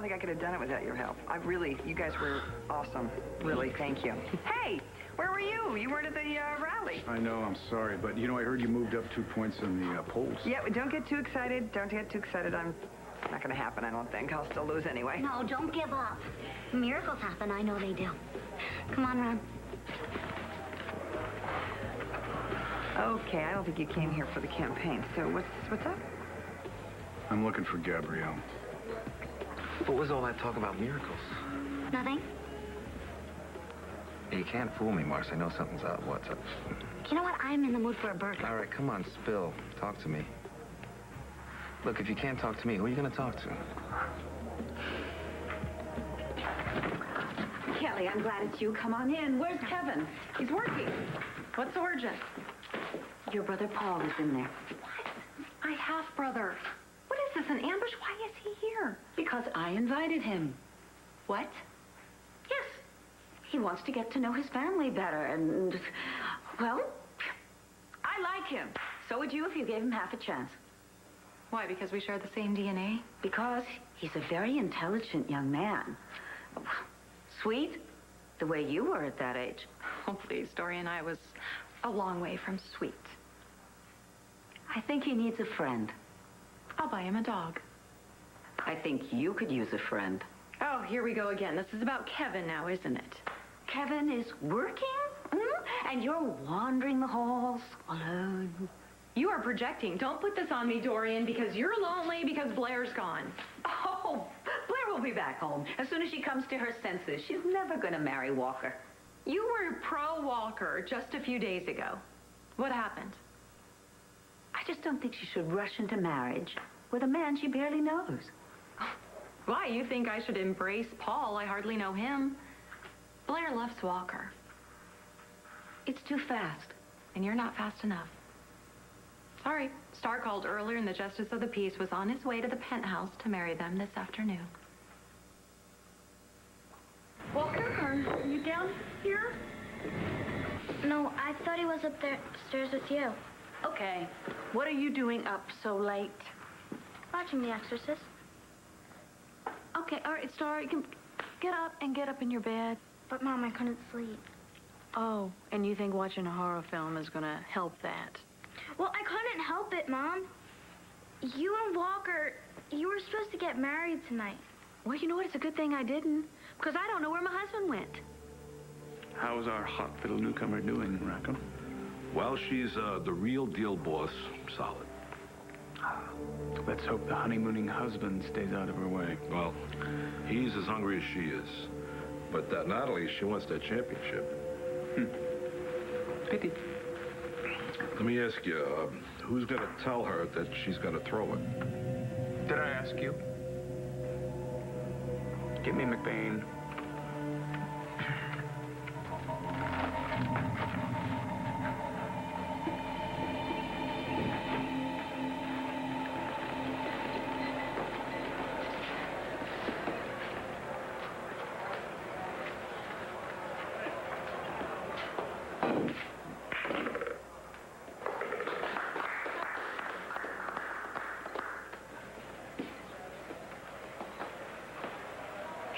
think I could have done it without your help. You guys were awesome. Really, thank you. Hey, where were you? You weren't at the rally. I know, I'm sorry, but I heard you moved up 2 points in the polls. Yeah, don't get too excited. Don't get too excited. It's not going to happen, I don't think. I'll still lose anyway. No, don't give up. Miracles happen, I know they do. Come on, Ron. Okay, I don't think you came here for the campaign. So what's up? I'm looking for Gabrielle. What was all that talk about miracles? Nothing. Hey, you can't fool me, Marce. I know something's up. What's up? You know what? I'm in the mood for a burger. All right, come on, spill. Talk to me. Look, if you can't talk to me, who are you going to talk to? Kelly, I'm glad it's you. Come on in. Where's Kevin? He's working. What's urgent? Your brother Paul is in there. What? My half-brother. What is this, an ambush? Why is he here? Because I invited him. What? Yes. He wants to get to know his family better, and, well, I like him. So would you if you gave him half a chance. Why, because we share the same DNA? Because he's a very intelligent young man. Sweet, the way you were at that age. Oh, please, Dorian, I was a long way from sweet. I think he needs a friend. I'll buy him a dog. I think you could use a friend. Oh, here we go again. This is about Kevin now, isn't it? Kevin is working? And you're wandering the halls alone. You are projecting. Don't put this on me, Dorian, because you're lonely because Blair's gone. Oh, Blair will be back home as soon as she comes to her senses. She's never going to marry Walker. You were pro-Walker just a few days ago. What happened? I just don't think she should rush into marriage with a man she barely knows. Why? You think I should embrace Paul? I hardly know him. Blair loves Walker. It's too fast. And you're not fast enough. Sorry. Star called earlier and the Justice of the Peace was on his way to the penthouse to marry them this afternoon. Walker, are you down here? No, I thought he was upstairs with you. Okay. What are you doing up so late? Watching The Exorcist. Okay, all right, Star, you can get up in your bed. But, Mom, I couldn't sleep. Oh, and you think watching a horror film is gonna help that? Well, I couldn't help it, Mom. You and Walker, you were supposed to get married tonight. Well, you know what? It's a good thing I didn't, because I don't know where my husband went. How's our hot little newcomer doing, Rackham? Well, she's the real deal boss. Solid. Let's hope the honeymooning husband stays out of her way. Well, he's as hungry as she is. But Natalie, she wants that championship. Pity. Let me ask you, who's going to tell her that she's got to throw it? Did I ask you? Get me McBain.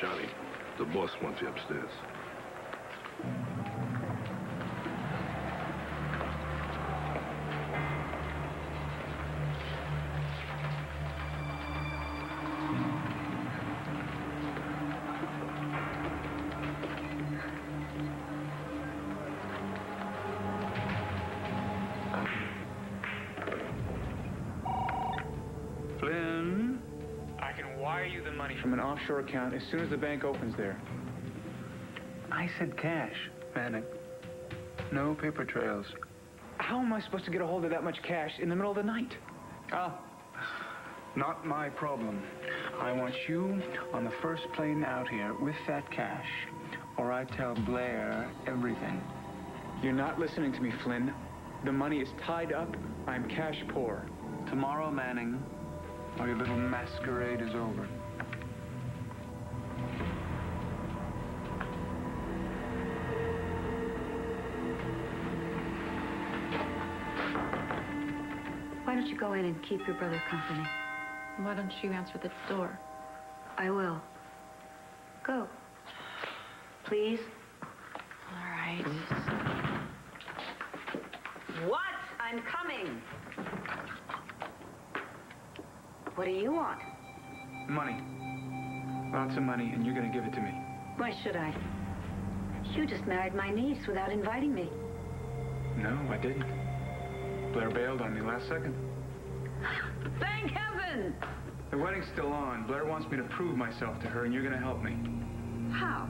Johnny, the boss wants you upstairs. Flynn? I can wire you the money from an offshore account as soon as the bank opens there. I said cash, Manning. No paper trails. How am I supposed to get a hold of that much cash in the middle of the night? Oh, not my problem. I want you on the first plane out here with that cash, or I tell Blair everything. You're not listening to me, Flynn. The money is tied up. I'm cash poor. Tomorrow, Manning, or your little masquerade is over. Why don't you go in and keep your brother company? Why don't you answer the door? I will. Go. Please. All right. What? I'm coming. What do you want? Money. Lots of money, and you're gonna give it to me. Why should I? You just married my niece without inviting me. No, I didn't. Blair bailed on me last second. Thank heaven! The wedding's still on. Blair wants me to prove myself to her, and you're gonna help me. How?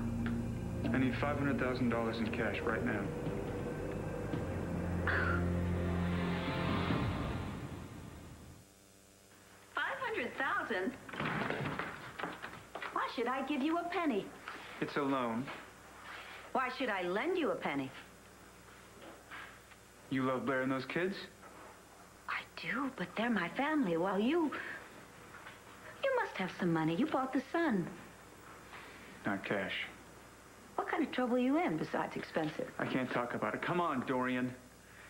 I need $500,000 in cash right now. $500,000? Why should I give you a penny? It's a loan. Why should I lend you a penny? You love Blair and those kids? I do, but they're my family, while you must have some money. You bought the son. Not cash. What kind of trouble are you in besides expensive? I can't talk about it. Come on, Dorian.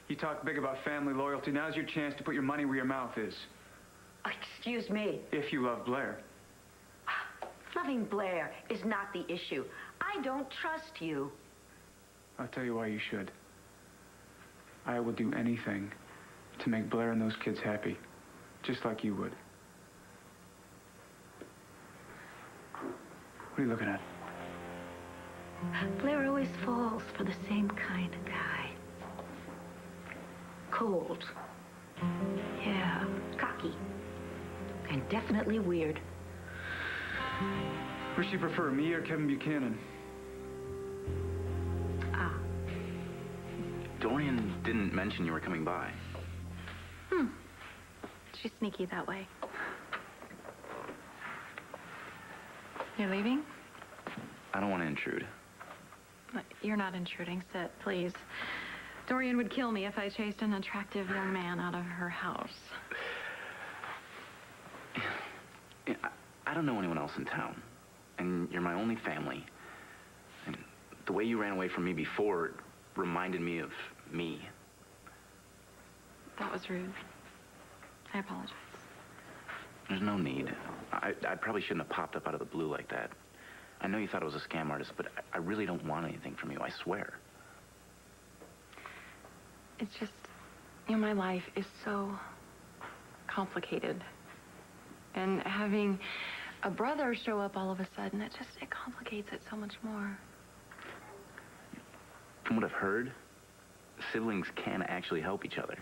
You talk big about family loyalty. Now's your chance to put your money where your mouth is. Excuse me. If you love Blair. Loving Blair is not the issue. I don't trust you. I'll tell you why you should. I will do anything to make Blair and those kids happy, just like you would. What are you looking at? Blair always falls for the same kind of guy. Cold. Yeah, cocky. And definitely weird. Who she prefer, me or Kevin Buchanan? Ah. Dorian didn't mention you were coming by. She's sneaky that way. You're leaving? I don't want to intrude. You're not intruding, Sit, please. Dorian would kill me if I chased an attractive young man out of her house. I don't know anyone else in town. And you're my only family. And the way you ran away from me before reminded me of me. That was rude. I apologize. There's no need. I probably shouldn't have popped up out of the blue like that. I know you thought I was a scam artist, but I really don't want anything from you, I swear. It's just, my life is so complicated. And having a brother show up all of a sudden, it complicates it so much more. From what I've heard, siblings can actually help each other.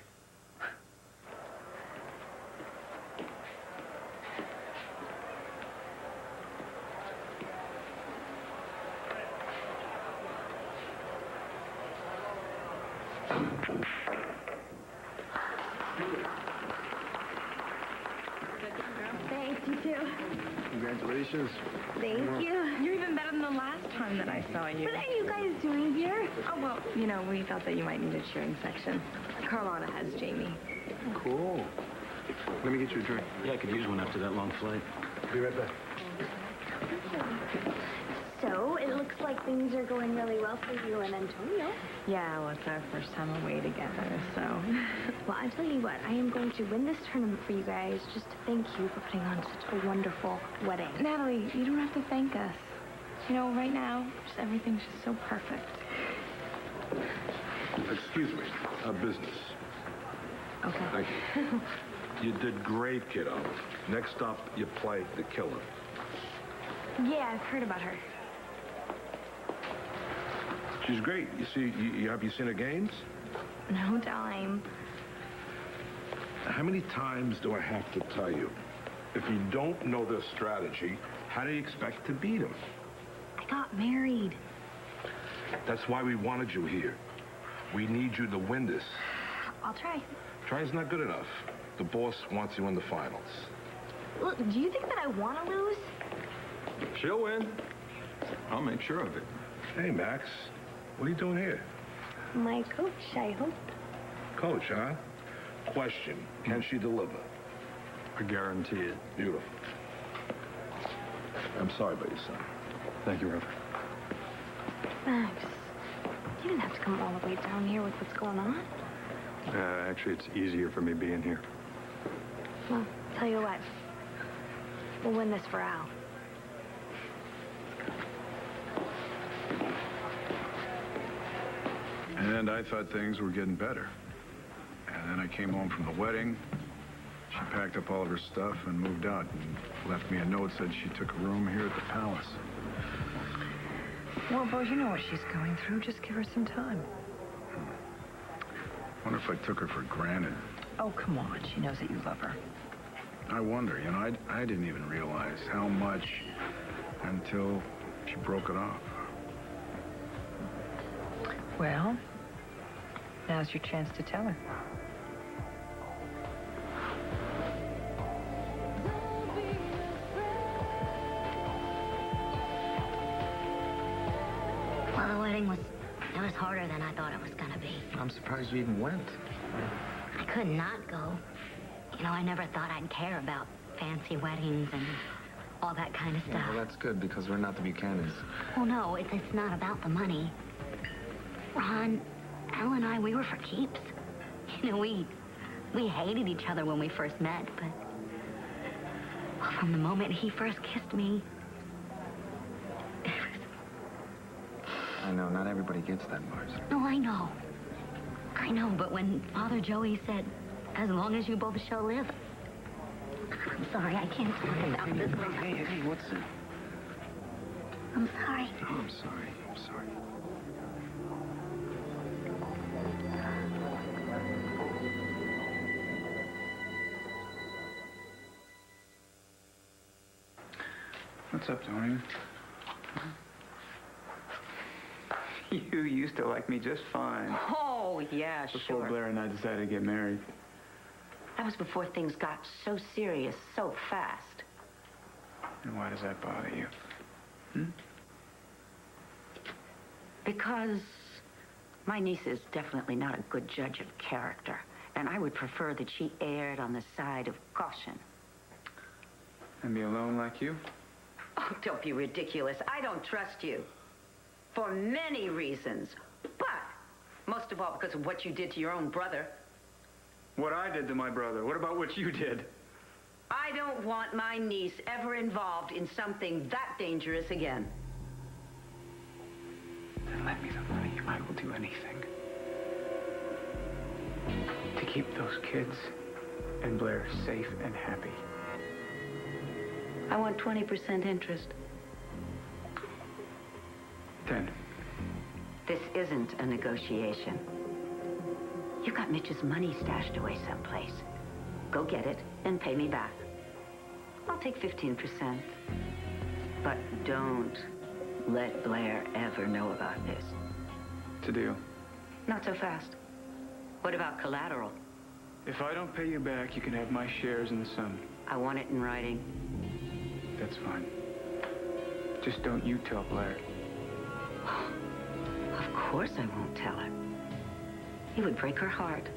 Thanks, you too. Congratulations. Thank you. You're even better than the last time that I saw you. What are you guys doing here? Oh, well, we felt that you might need a cheering section. Carlotta has Jamie. Cool. Let me get you a drink. Yeah, I could use one after that long flight. Be right back. So, it looks like things are going really well for you and Antonio. Yeah, well, it's our first time away together, so. Well, I tell you what, I am going to win this tournament for you guys just to thank you for putting on such a wonderful wedding. Natalie, you don't have to thank us. Right now, everything's just so perfect. Excuse me. Business. Okay. Thank you. You did great, kiddo. Next up, you play the killer. Yeah, I've heard about her. She's great. You see, have you seen her games? No time. How many times do I have to tell you? If you don't know their strategy, how do you expect to beat them? I got married. That's why we wanted you here. We need you to win this. I'll try. Trying's not good enough. The boss wants you in the finals. Look, do you think that I want to lose? She'll win. I'll make sure of it. Hey, Max. What are you doing here? My coach, I hope. Coach, huh? Question. Can she deliver? I guarantee it. Beautiful. I'm sorry about your son. Thank you, Reverend. Max, you didn't have to come all the way down here with what's going on. Actually, it's easier for me being here. Well, tell you what. We'll win this for Al. And I thought things were getting better. And then I came home from the wedding. She packed up all of her stuff and moved out and left me a note, said she took a room here at the palace. Well, Bo, you know what she's going through. Just give her some time. Wonder if I took her for granted. Oh, come on. She knows that you love her. I wonder, you know, I didn't even realize how much until she broke it off. Well, now's your chance to tell her. Well, the wedding was harder than I thought it was gonna be. I'm surprised you even went. I could not go. You know, I never thought I'd care about fancy weddings and all that kind of stuff. Well, that's good because we're not the Buchanans. Well, no, it's not about the money. Ron, Al and I, we were for keeps. You know, we hated each other when we first met, but well, from the moment he first kissed me, I know, not everybody gets that, Mars. no, I know. I know, but when Father Joey said, as long as you both shall live, I'm sorry, I can't talk about this. Hey, what's it? I'm sorry. Oh, I'm sorry. I'm sorry. What's up, Tony? You used to like me just fine. Oh, yeah, Before sure. Blair and I decided to get married. That was before things got so serious so fast. And why does that bother you? Hmm? Because my niece is definitely not a good judge of character, and I would prefer that she erred on the side of caution. And be alone like you? Oh, don't be ridiculous. I don't trust you. For many reasons. But most of all because of what you did to your own brother. What I did to my brother. What about what you did? I don't want my niece ever involved in something that dangerous again. Then lend me the money. I will do anything. To keep those kids and Blair safe and happy. I want 20% interest. 10. This isn't a negotiation. You've got Mitch's money stashed away someplace. Go get it and pay me back. I'll take 15%. But don't let Blair ever know about this. It's a deal. Not so fast. What about collateral? If I don't pay you back, you can have my shares in the sum. I want it in writing. That's fine. Just don't you tell Blair. Of course I won't tell her. It would break her heart.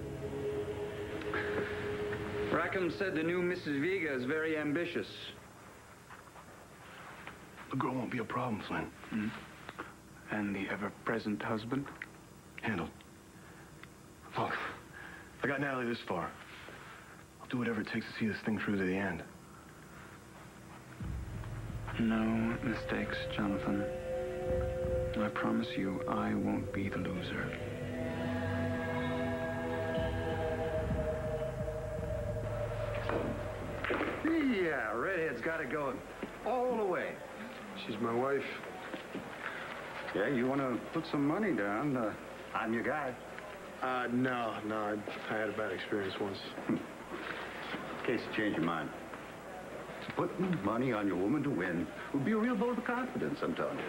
Rackham said the new Mrs. Vega is very ambitious. The girl won't be a problem, Flynn. Hmm? And the ever-present husband? Handled. Look, I got Natalie this far. I'll do whatever it takes to see this thing through to the end. No mistakes, Jonathan. I promise you, I won't be the loser. Yeah, Redhead's got it going all the way. She's my wife. Yeah, you want to put some money down? I'm your guy. No, I had a bad experience once. In case you change your mind. Putting money on your woman to win would be a real vote of confidence, I'm telling you.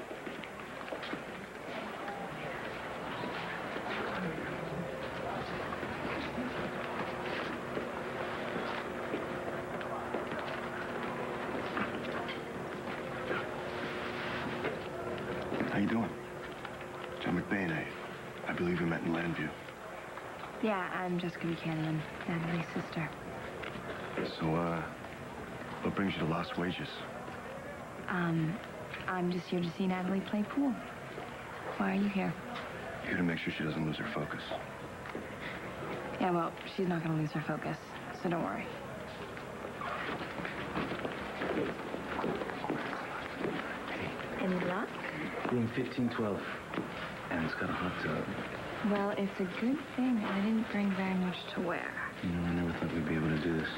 How you doing? John McBain, I believe we met in Landview. Yeah, I'm Jessica Buchanan, Natalie's sister. So, what brings you to Lost Wages? I'm just here to see Natalie play pool. Why are you here? Here to make sure she doesn't lose her focus. Yeah, well, she's not gonna lose her focus, so don't worry. Any luck? Room 1512. And it's got a hot tub. Well, it's a good thing I didn't bring very much to wear. You know, I never thought we'd be able to do this.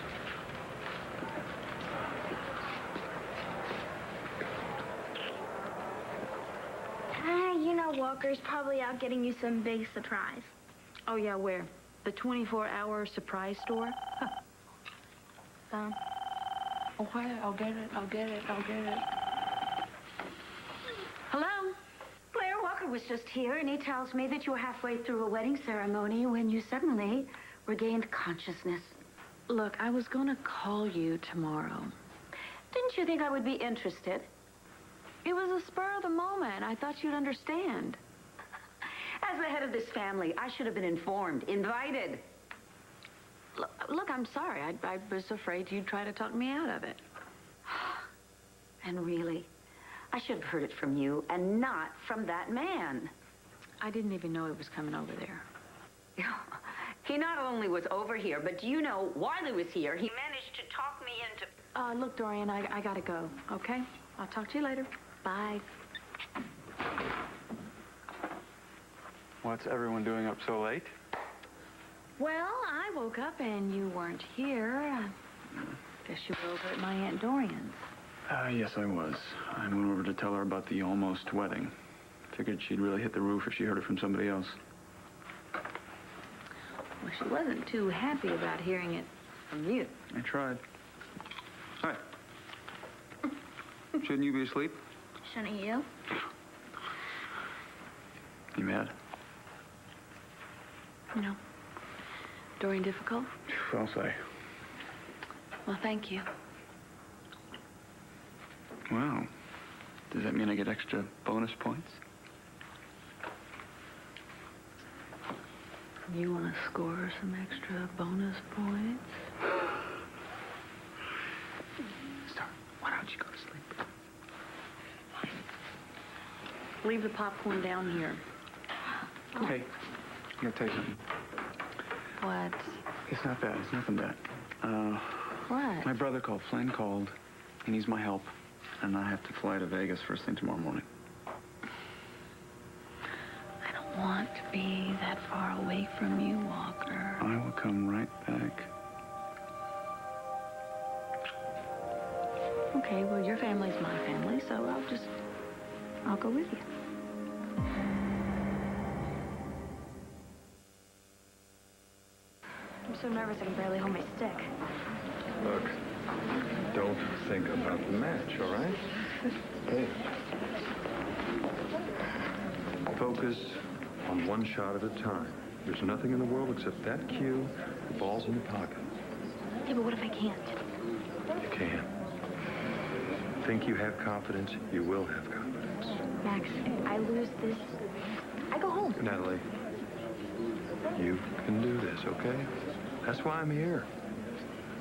You know Walker's probably out getting you some big surprise. Oh, yeah, where? The 24-hour surprise store? Okay, I'll get it. Hello? Blair Walker was just here, and he tells me that you were halfway through a wedding ceremony when you suddenly regained consciousness. Look, I was going to call you tomorrow. Didn't you think I would be interested? It was a spur of the moment. I thought you'd understand. As the head of this family, I should have been informed, invited. Look, I'm sorry. I was afraid you'd try to talk me out of it. And really, I should have heard it from you and not from that man. I didn't even know he was coming over there. He not only was over here, but do you know, while he was here, he managed to talk me into... Look, Dorian, I gotta go, okay? I'll talk to you later. Bye. What's everyone doing up so late? Well, I woke up and you weren't here. Guess you were over at my Aunt Dorian's. Yes, I was. I went over to tell her about the almost wedding. Figured she'd really hit the roof if she heard it from somebody else. Well, she wasn't too happy about hearing it from you. I tried. Hi. Shouldn't you be asleep? Shouldn't you? You mad? No. Dorian difficult? I'll say. Well, thank you. Wow. Does that mean I get extra bonus points? You want to score some extra bonus points? Star, why don't you go to sleep? Leave the popcorn down here. Hey, I gotta tell you something. What? It's not bad. It's nothing bad. What? My brother called. Flynn called. He needs my help. And I have to fly to Vegas first thing tomorrow morning. I don't want to be that far away from you, Walker. I will come right back. Okay, well, your family's my family, so I'll go with you. I'm so nervous I can barely hold my stick. Look, don't think about the match, all right? Hey. Focus on one shot at a time. There's nothing in the world except that cue, the ball's in the pocket. Yeah, but what if I can't? You can. Think you have confidence, you will have confidence. Max, I lose this. I go home. Natalie, you can do this, okay? That's why I'm here.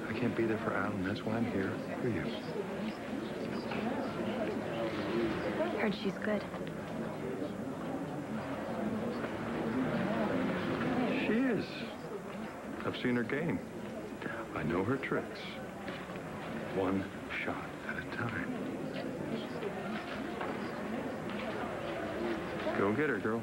I can't be there for Alan. That's why I'm here for you. Heard she's good. She is. I've seen her game. I know her tricks. One shot at a time. Go get her, girl.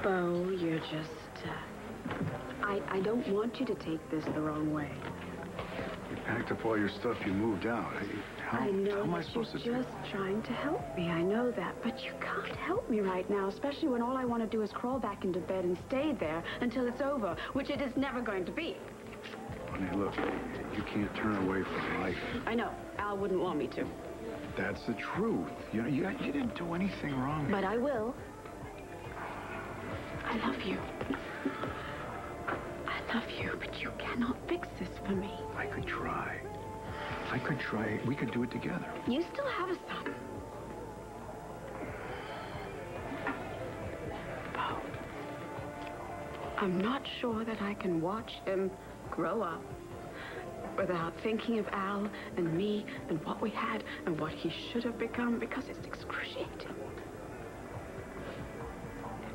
Bo, you're just, I don't want you to take this the wrong way. You packed up all your stuff, you moved out. I know how am I that supposed to you're do? just trying to help me. I know that, but you can't help me right now, especially when all I want to do is crawl back into bed and stay there until it's over, which it is never going to be. Honey, look, you can't turn away from life. I know. Al wouldn't want me to. That's the truth. You know, you didn't do anything wrong. But I will. I love you. I love you, but you cannot fix this for me. I could try. I could try. We could do it together. You still have a son. Oh. I'm not sure that I can watch him grow up without thinking of Al and me and what we had and what he should have become, because it's excruciating.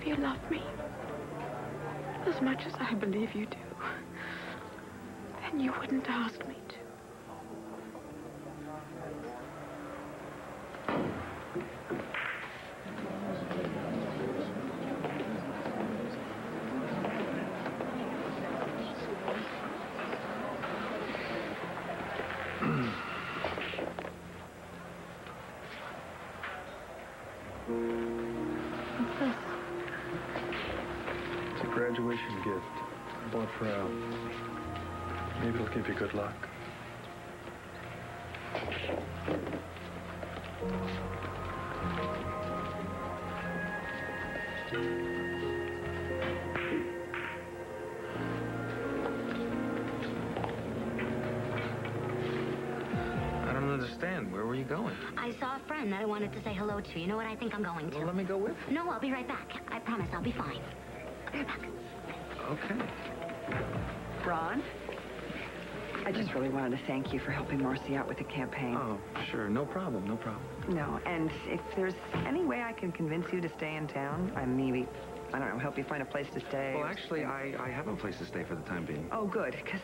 If you love me as much as I believe you do, then you wouldn't ask me to. What's this? It's a graduation gift. I bought for Al. Maybe it'll give you good luck. I don't understand. Where were you going? I saw a friend that I wanted to say hello to. You know what I think I'm going to? Well, let me go with you. No, I'll be right back. I promise I'll be fine. I'll be right back. Okay. Ron, I just really wanted to thank you for helping Marcy out with the campaign. Oh, sure. No problem. No problem. No, and if there's any way I can convince you to stay in town, I don't know, help you find a place to stay. Well, actually, I have a place to stay for the time being. Oh, good, because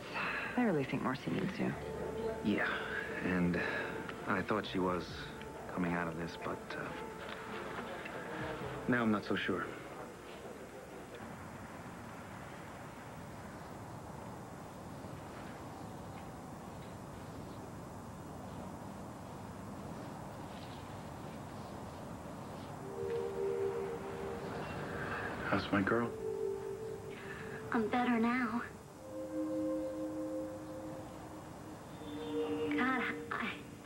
I really think Marcy needs you. Yeah, and I thought she was coming out of this, but now I'm not so sure. How's my girl? I'm better now. God,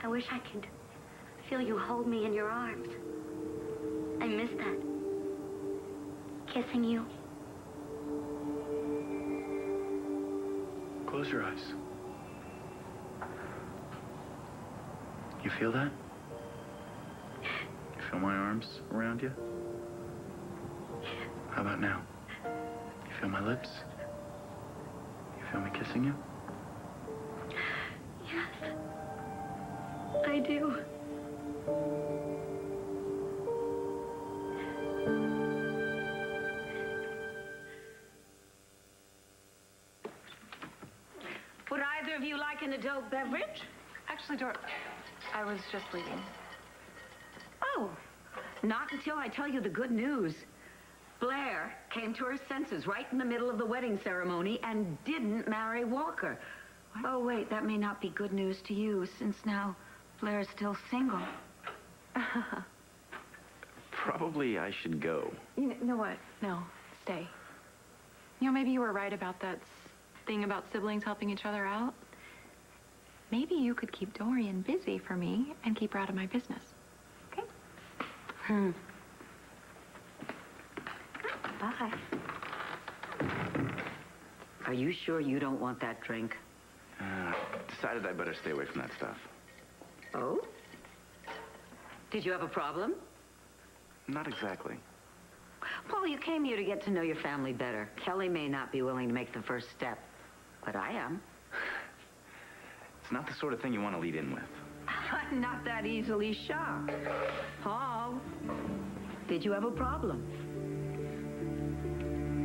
I wish I could feel you hold me in your arms. I miss that. Kissing you. Close your eyes. You feel that? You feel my arms around you? How about now? You feel my lips? You feel me kissing you? Yes, I do. Would either of you like an adult beverage? Actually, I was just leaving. Oh, not until I tell you the good news. Blair came to her senses right in the middle of the wedding ceremony and didn't marry Walker. What? Oh, wait, that may not be good news to you, since now Blair's still single. Probably I should go. You know what? No, stay. You know, maybe you were right about that thing about siblings helping each other out. Maybe you could keep Dorian busy for me and keep her out of my business. Okay? Bye. Are you sure you don't want that drink? Decided I better stay away from that stuff. Oh? Did you have a problem? Not exactly. Paul, you came here to get to know your family better. Kelly may not be willing to make the first step, but I am. It's not the sort of thing you want to lead in with. I'm not that easily shocked. Paul, did you have a problem?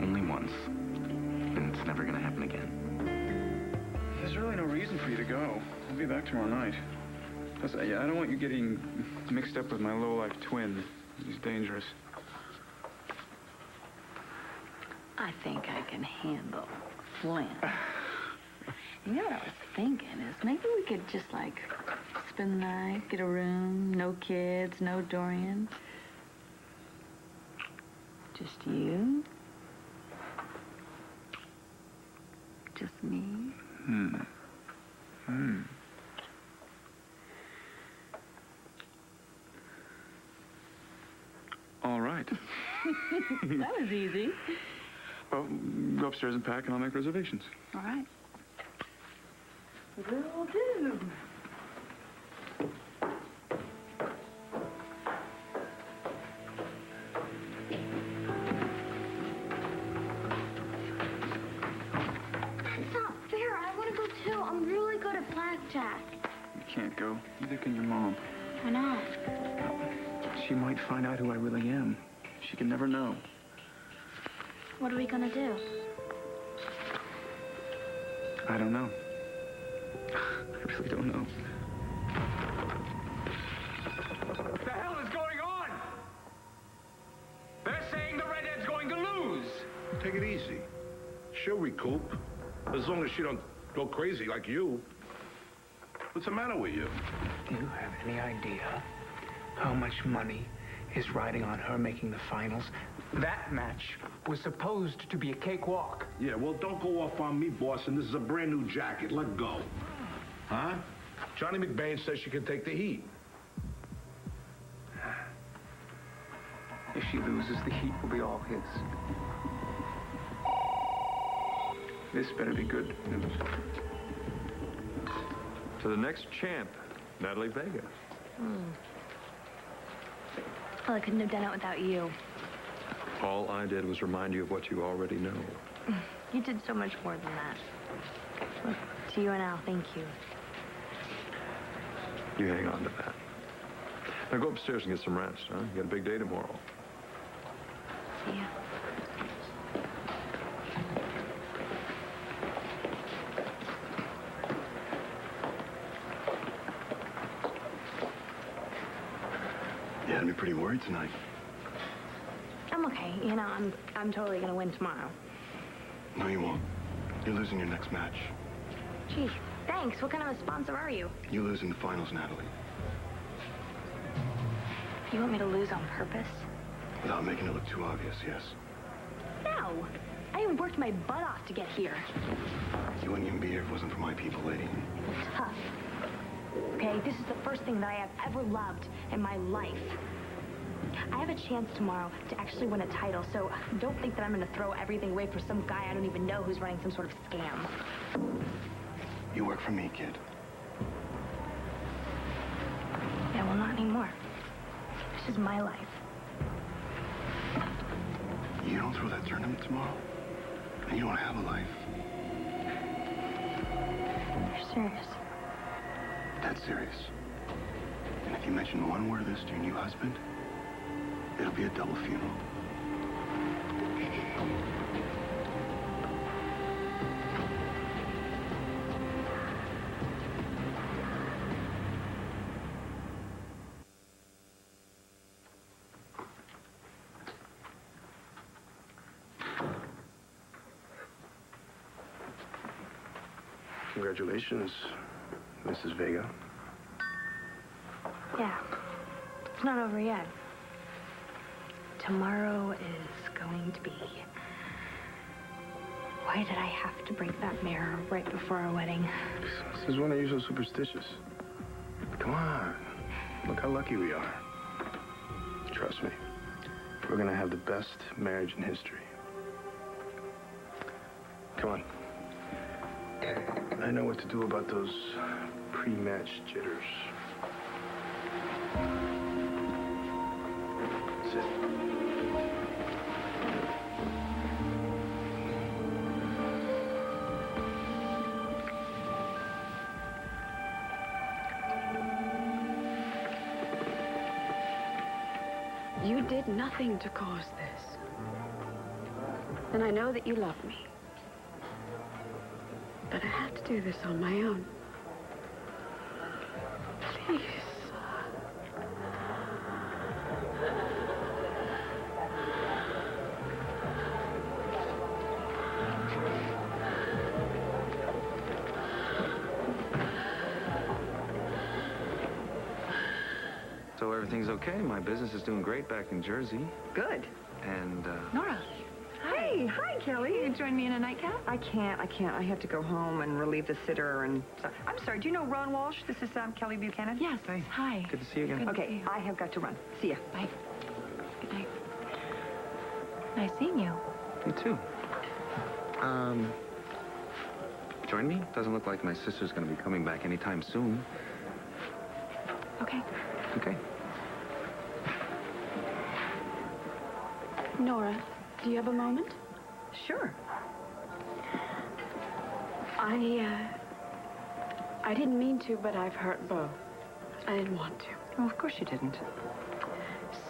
Only once. And it's never going to happen again. There's really no reason for you to go. I'll be back tomorrow night. Plus, I don't want you getting mixed up with my low-life twin. He's dangerous. I think I can handle Flynn. You know what I was thinking is maybe we could just, like, spend the night, get a room, no kids, no Dorian. Just you. Just me. All right. That was easy. Well, go upstairs and pack, and I'll make reservations. All right. Will do. Jack. You can't go. Neither can your mom. Why not? She might find out who I really am. She can never know. What are we gonna do? I don't know. I really don't know. What the hell is going on? They're saying the redhead's going to lose. Take it easy. She'll recoup. As long as she don't go crazy like you. What's the matter with you? Do you have any idea how much money is riding on her making the finals? That match was supposed to be a cakewalk. Yeah, well, don't go off on me, boss, and this is a brand new jacket. Let go. Huh? Johnny McBain says she can take the heat. If she loses, the heat will be all his. This better be good news. To the next champ, Natalie Vega. Well, I couldn't have done it without you. All I did was remind you of what you already know. You did so much more than that. Look, to you and Al, thank you. You hang on to that. Now go upstairs and get some rest, huh? You got a big day tomorrow. See ya. You had me pretty worried tonight. I'm okay. You know, I'm totally gonna win tomorrow. No, you won't. You're losing your next match. Geez, thanks. What kind of a sponsor are you? You lose in the finals, Natalie. You want me to lose on purpose? Without making it look too obvious, yes. No. I worked my butt off to get here. You wouldn't even be here if it wasn't for my people, lady. Tough. Okay, this is the first thing that I have ever loved in my life. I have a chance tomorrow to actually win a title, so don't think that I'm going to throw everything away for some guy I don't even know who's running some sort of scam. You work for me, kid. Yeah, well, not anymore. This is my life. You don't throw that tournament tomorrow, and you don't have a life. You're serious? That's serious. And if you mention one word of this to your new husband, it'll be a double funeral. Congratulations, Mrs. Vega. Yeah. It's not over yet. Tomorrow is going to be... Why did I have to break that mirror right before our wedding? Since when are you so superstitious? Come on. Look how lucky we are. Trust me. We're gonna have the best marriage in history. Come on. I know what to do about those pre-match jitters. Sit. You did nothing to cause this. And I know that you love me. But I had to do this on my own. Please. So everything's okay. My business is doing great back in Jersey. Good. And, Nora. Hey, hi, Kelly. You join me in a nightcap? I can't. I have to go home and relieve the sitter and... I'm sorry, do you know Ron Walsh? This is Kelly Buchanan. Yes. Hey. Hi. Good to see you again. Okay, I have got to run. See ya. Bye. Good night. Nice seeing you. You too. Join me? Doesn't look like my sister's gonna be coming back anytime soon. Okay. Okay. Nora, do you have a moment? Sure. I didn't mean to, but I've hurt Bo. I didn't want to. Well, of course you didn't.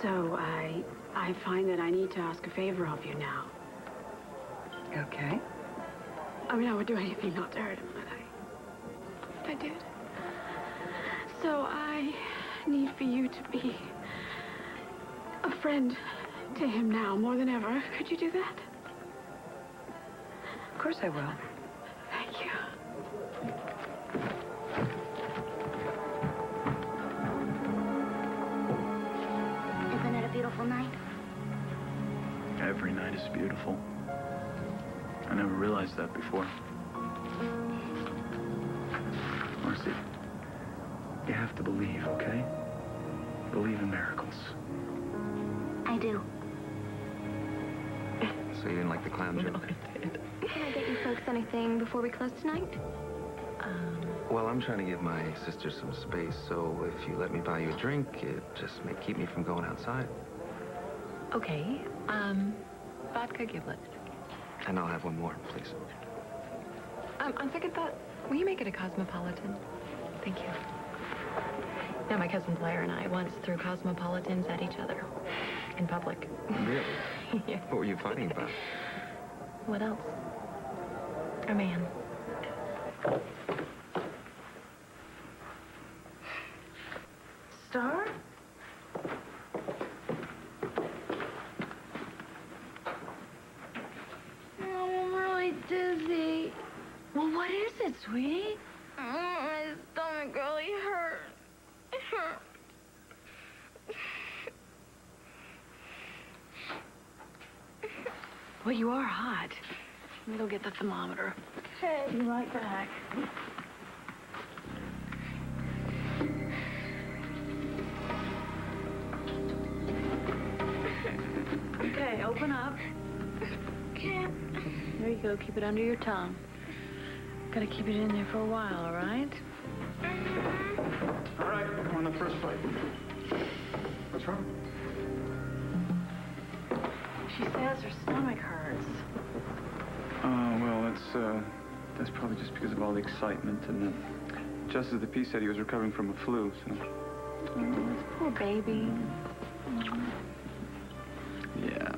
So I find that I need to ask a favor of you now. Okay. I mean, I would do anything not to hurt him, but I did. So I need for you to be a friend to him now, more than ever. Could you do that? Of course I will. Thank you. Isn't it a beautiful night? Every night is beautiful. I never realized that before. Marcy, you have to believe, okay? Believe in miracles. I do. So you didn't like the clown joke? Can I get you folks anything before we close tonight? Well, I'm trying to give my sister some space, so if you let me buy you a drink, it just may keep me from going outside. Okay. Vodka giblet. And I'll have one more, please. On second thought, will you make it a Cosmopolitan? Thank you. Now, my cousin Blair and I once threw Cosmopolitans at each other in public. Really? Yeah. What were you fighting about? What else? A man. Star? I'm really dizzy. Well, what is it, sweetie? My stomach really hurts. It hurts. Well, you are hot. Let me go get the thermometer. Okay. Be right back. Okay, open up. Can't. There you go. Keep it under your tongue. Gotta keep it in there for a while, all right? All right, I'm on the first flight. What's wrong? She says her stomach hurts. Well, that's probably just because of all the excitement. And Justice of the Peace said he was recovering from a flu, so... Oh, this poor baby. Yeah.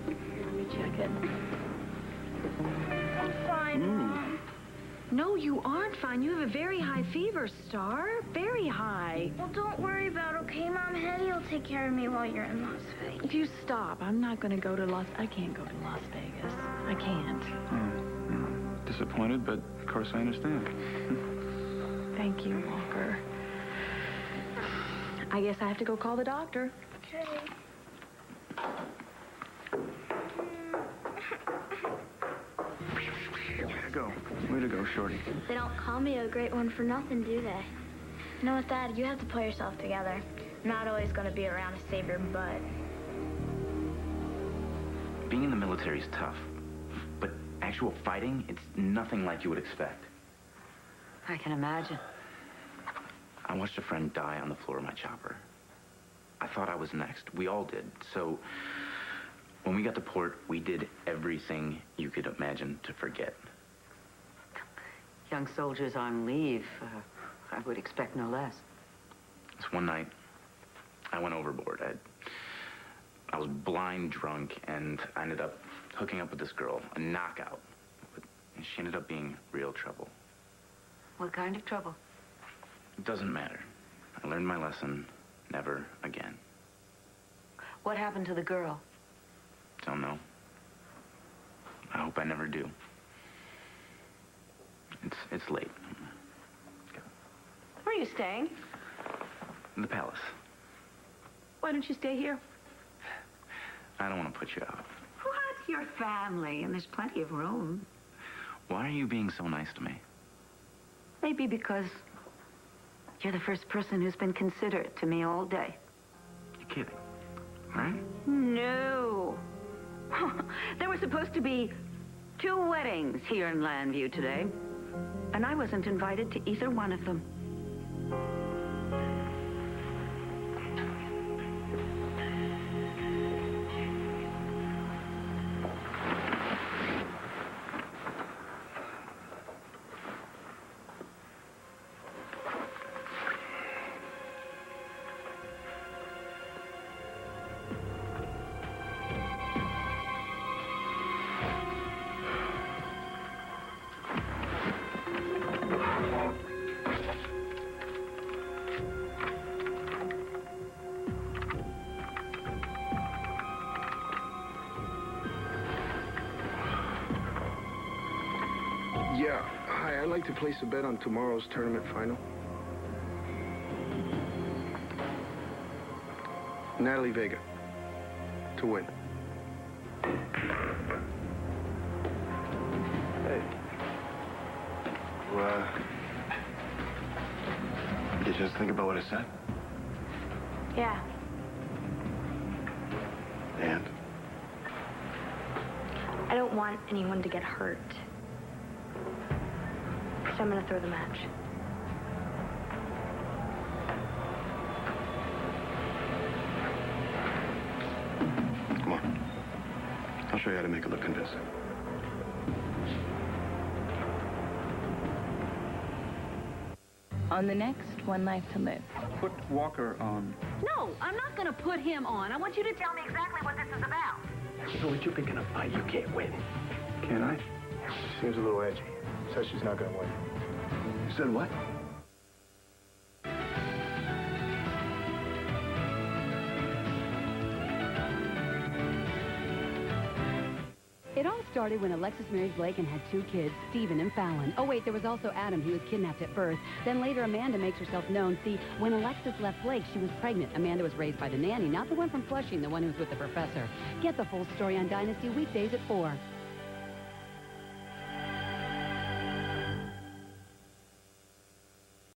Let me check it. I'm fine, Mom. No, you aren't fine. You have a very high fever, Star. Very high. Well, don't worry about it, okay, Mom? Hetty will take care of me while you're in Las Vegas. If you stop, I'm not gonna go to I can't go to Las Vegas. I can't. Disappointed, but of course I understand. Thank you, Walker. I guess I have to go call the doctor. Okay. Way to go, Shorty. They don't call me a great one for nothing, do they? You know what, Dad? You have to pull yourself together. I'm not always going to be around to save your butt. Being in the military is tough, but actual fighting, it's nothing like you would expect. I can imagine. I watched a friend die on the floor of my chopper. I thought I was next. We all did. So when we got to port, we did everything you could imagine to forget. Young soldiers on leave, I would expect no less. This one night, I went overboard. I was blind drunk, and I ended up hooking up with this girl, a knockout. But she ended up being real trouble. What kind of trouble? It doesn't matter. I learned my lesson. Never again. What happened to the girl? Don't know. I hope I never do. It's late. Where are you staying? In the palace. Why don't you stay here? I don't want to put you out. What? Your family, and there's plenty of room. Why are you being so nice to me? Maybe because you're the first person who's been considerate to me all day. You're kidding, right? No. There were supposed to be 2 weddings here in Landview today, and I wasn't invited to either one of them. to place a bet on tomorrow's tournament final? Natalie Vega to win. Hey. Well, you just think about what I said? Yeah. And? I don't want anyone to get hurt. So I'm gonna throw the match. Come on. I'll show you how to make it look convincing. On the next One Life to Live. Put Walker on. No, I'm not going to put him on. I want you to tell me exactly what this is about. So what you think in a fight you can't win? Can I? She seems a little edgy. Says she's not gonna win. You said what? It all started when Alexis married Blake and had 2 kids, Stephen and Fallon. Oh, wait, there was also Adam. He was kidnapped at birth. Then later, Amanda makes herself known. See, when Alexis left Blake, she was pregnant. Amanda was raised by the nanny, not the one from Flushing, the one who was with the professor. Get the full story on Dynasty weekdays at 4.